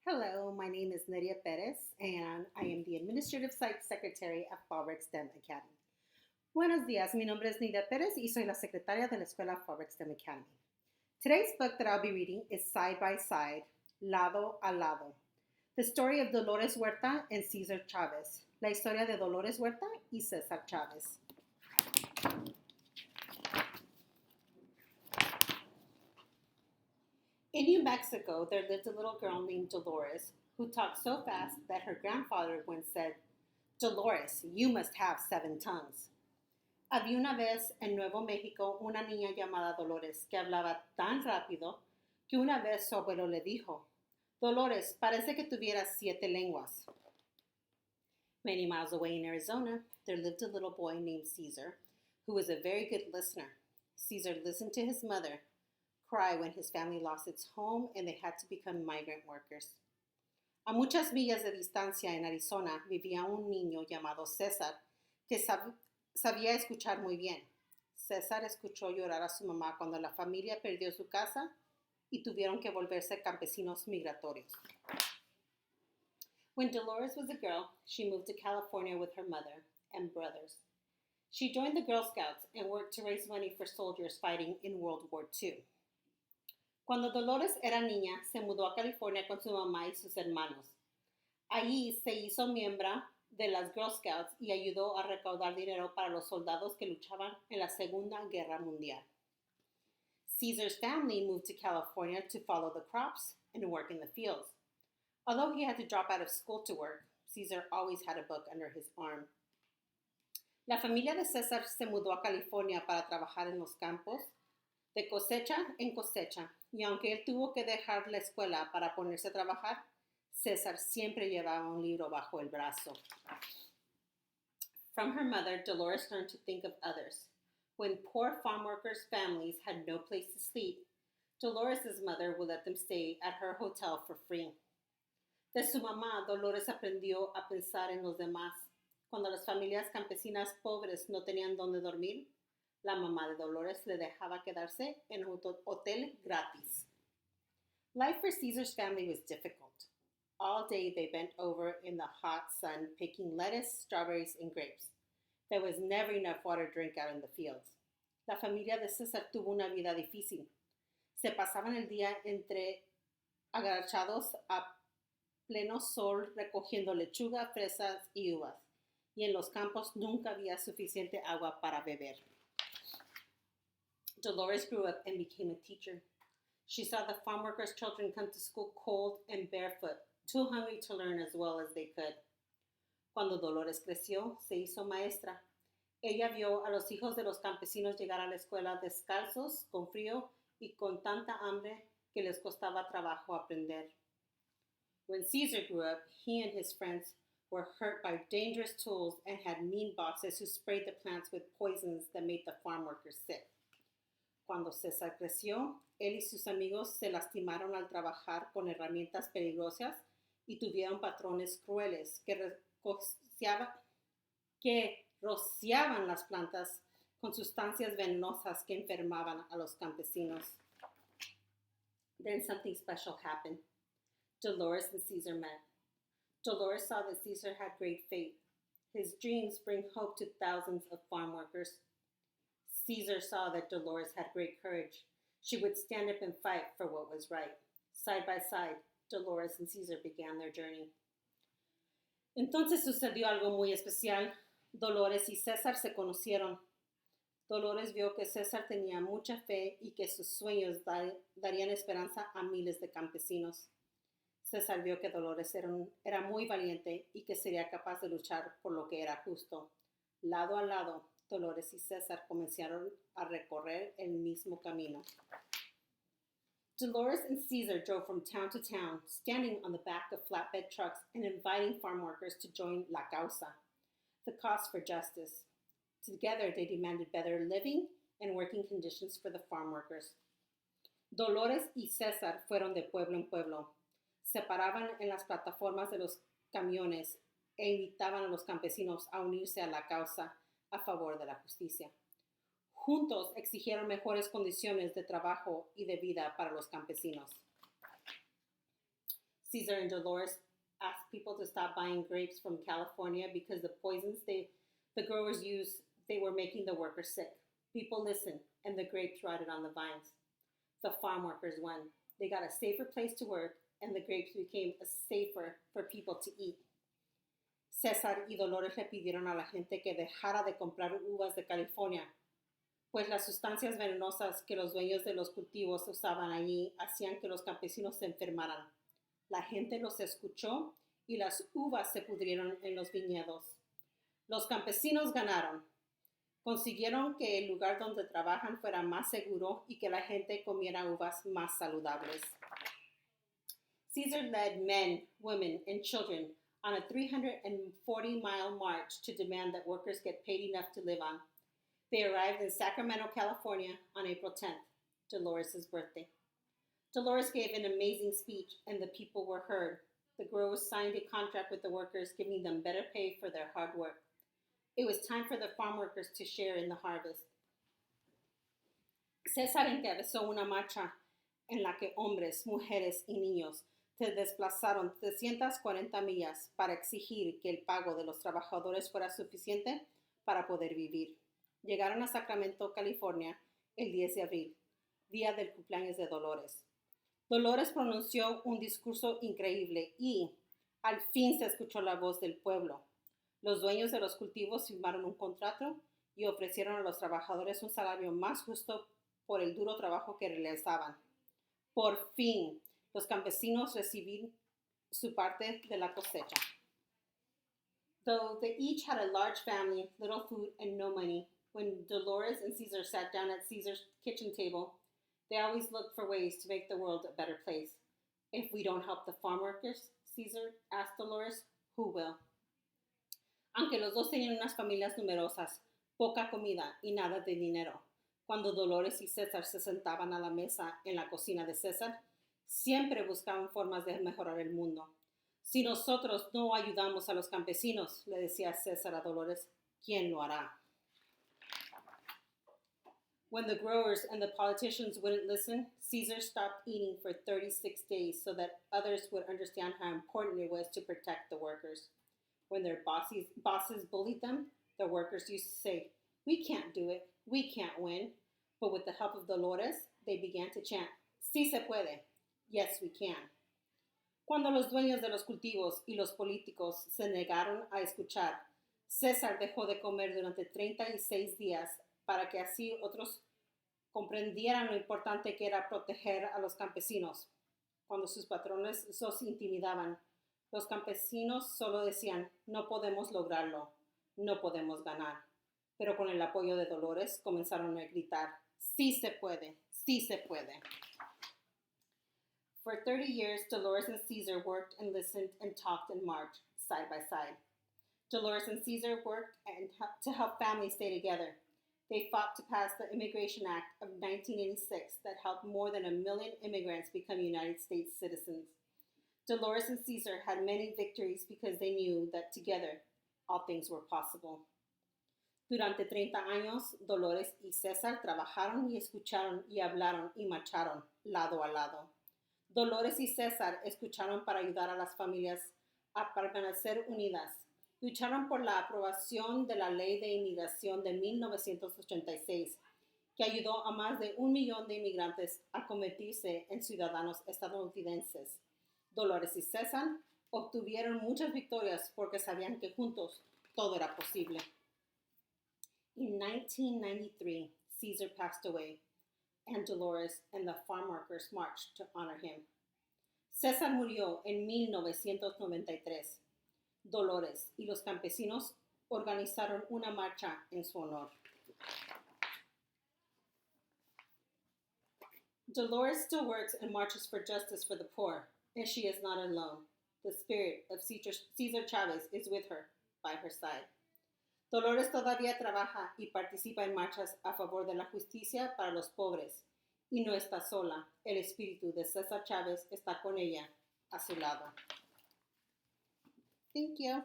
Hello, my name is Nadia Perez, and I am the Administrative Site Secretary at FAL STEM Academy. Buenos días, mi nombre es Nadia Perez y soy la secretaria de la escuela FAL STEM Academy. Today's book that I'll be reading is Side by Side, Lado a Lado, the story of Dolores Huerta and Cesar Chavez, la historia de Dolores Huerta y Cesar Chavez. In New Mexico, there lived a little girl named Dolores who talked so fast that her grandfather once said, "Dolores, you must have 7 tongues." Había una vez en Nuevo México una niña llamada Dolores que hablaba tan rápido que una vez su abuelo le dijo, "Dolores, parece que tuvieras 7 lenguas." Many miles away in Arizona, there lived a little boy named Cesar who was a very good listener. Cesar listened to his mother cry when his family lost its home and they had to become migrant workers. A muchas millas de distancia en Arizona vivía un niño llamado César que sabía escuchar muy bien. César escuchó llorar a su mamá cuando la familia perdió su casa y tuvieron que volverse campesinos migratorios. When Dolores was a girl, she moved to California with her mother and brothers. She joined the Girl Scouts and worked to raise money for soldiers fighting in World War II. Cuando Dolores era niña, se mudó a California con su mamá y sus hermanos. Allí se hizo miembro de las Girl Scouts y ayudó a recaudar dinero para los soldados que luchaban en la Segunda Guerra Mundial. Cesar's family moved to California to follow the crops and work in the fields. Although he had to drop out of school to work, Cesar always had a book under his arm. La familia de César se mudó a California para trabajar en los campos de cosecha en cosecha, y aunque él tuvo que dejar la escuela para ponerse a trabajar, César siempre llevaba un libro bajo el brazo. From her mother, Dolores learned to think of others. When poor farm workers' families had no place to sleep, Dolores' mother would let them stay at her hotel for free. De su mamá, Dolores aprendió a pensar en los demás. Cuando las familias campesinas pobres no tenían dónde dormir, la mamá de Dolores le dejaba quedarse en un hotel gratis. Life for Cesar's family was difficult. All day they bent over in the hot sun picking lettuce, strawberries, and grapes. There was never enough water to drink out in the fields. La familia de César tuvo una vida difícil. Se pasaban el día entre agachados a pleno sol recogiendo lechuga, fresas y uvas. Y en los campos nunca había suficiente agua para beber. Dolores grew up and became a teacher. She saw the farm workers' children come to school cold and barefoot, too hungry to learn as well as they could. Cuando Dolores creció, se hizo maestra. Ella vio a los hijos de los campesinos llegar a la escuela descalzos, con frío y con tanta hambre que les costaba trabajo aprender. When Cesar grew up, he and his friends were hurt by dangerous tools and had mean bosses who sprayed the plants with poisons that made the farm workers sick. Cuando César creció, él y sus amigos se lastimaron al trabajar con herramientas peligrosas y tuvieron patrones crueles que rociaban las plantas con sustancias venenosas que enfermaban a los campesinos. Then something special happened. Dolores and Cesar met. Dolores saw that Cesar had great faith. His dreams bring hope to thousands of farm workers. Cesar saw that Dolores had great courage. She would stand up and fight for what was right. Side by side, Dolores and Cesar began their journey. Entonces sucedió algo muy especial. Dolores y César se conocieron. Dolores vio que César tenía mucha fe y que sus sueños darían esperanza a miles de campesinos. César vio que Dolores era muy valiente y que sería capaz de luchar por lo que era justo. Lado a lado, Dolores y César comenzaron a recorrer el mismo camino. Dolores and Cesar drove from town to town, standing on the back of flatbed trucks and inviting farm workers to join La Causa, the cause for justice. Together, they demanded better living and working conditions for the farm workers. Dolores y César fueron de pueblo en pueblo. Se paraban en las plataformas de los camiones e invitaban a los campesinos a unirse a la causa a favor de la justicia. Juntos exigieron mejores condiciones de trabajo y de vida para los campesinos. Caesar and Dolores asked people to stop buying grapes from California because the poisons the growers used, they were making the workers sick. People listened, and the grapes rotted on the vines. The farm workers won. They got a safer place to work, and the grapes became safer for people to eat. César y Dolores le pidieron a la gente que dejara de comprar uvas de California, pues las sustancias venenosas que los dueños de los cultivos usaban allí hacían que los campesinos se enfermaran. La gente los escuchó y las uvas se pudrieron en los viñedos. Los campesinos ganaron. Consiguieron que el lugar donde trabajan fuera más seguro y que la gente comiera uvas más saludables. Caesar led men, women, and children on a 340-mile march to demand that workers get paid enough to live on. They arrived in Sacramento, California on April 10th, Dolores' birthday. Dolores gave an amazing speech and the people were heard. The growers signed a contract with the workers, giving them better pay for their hard work. It was time for the farm workers to share in the harvest. César encabezó una marcha en la que hombres, mujeres y niños se desplazaron 340 millas para exigir que el pago de los trabajadores fuera suficiente para poder vivir. Llegaron a Sacramento, California, el 10 de abril, día del cumpleaños de Dolores. Dolores pronunció un discurso increíble y, al fin, se escuchó la voz del pueblo. Los dueños de los cultivos firmaron un contrato y ofrecieron a los trabajadores un salario más justo por el duro trabajo que realizaban. Por fin, los campesinos recibieron su parte de la cosecha. Though they each had a large family, little food, and no money, when Dolores and Caesar sat down at Caesar's kitchen table, they always looked for ways to make the world a better place. If we don't help the farm workers, Caesar asked Dolores, who will? Aunque los dos tenían unas familias numerosas, poca comida y nada de dinero, cuando Dolores y César se sentaban a la mesa en la cocina de César, siempre buscaban formas de mejorar el mundo. Si nosotros no ayudamos a los campesinos, le decía César a Dolores, ¿quién lo hará? When the growers and the politicians wouldn't listen, Caesar stopped eating for 36 days so that others would understand how important it was to protect the workers. When their bosses bullied them, the workers used to say, we can't do it, we can't win. But with the help of Dolores, they began to chant, sí se puede, yes we can. Cuando los dueños de los cultivos y los políticos se negaron a escuchar, César dejó de comer durante 36 días para que así otros comprendieran lo importante que era proteger a los campesinos. Cuando sus patrones los intimidaban, los campesinos solo decían, no podemos lograrlo, no podemos ganar. Pero con el apoyo de Dolores comenzaron a gritar, sí se puede, sí se puede. For 30 years, Dolores and Caesar worked and listened and talked and marched side by side. Dolores and Caesar worked to help families stay together. They fought to pass the Immigration Act of 1986 that helped more than 1 million immigrants become United States citizens. Dolores and Caesar had many victories because they knew that together all things were possible. Durante 30 años, Dolores y César trabajaron y escucharon y hablaron y marcharon lado a lado. Dolores y César escucharon para ayudar a las familias a permanecer unidas. Lucharon por la aprobación de la Ley de Inmigración de 1986, que ayudó a más de 1 millón de inmigrantes a convertirse en ciudadanos estadounidenses. Dolores y César obtuvieron muchas victorias porque sabían que juntos todo era posible. In 1993, Caesar passed away, and Dolores and the farm workers marched to honor him. César murió en 1993. Dolores y los campesinos organizaron una marcha en su honor. Dolores still works and marches for justice for the poor, and she is not alone. The spirit of Cesar Chavez is with her, by her side. Dolores todavía trabaja y participa en marchas a favor de la justicia para los pobres, y no está sola. El espíritu de César Chavez está con ella, a su lado. Thank you.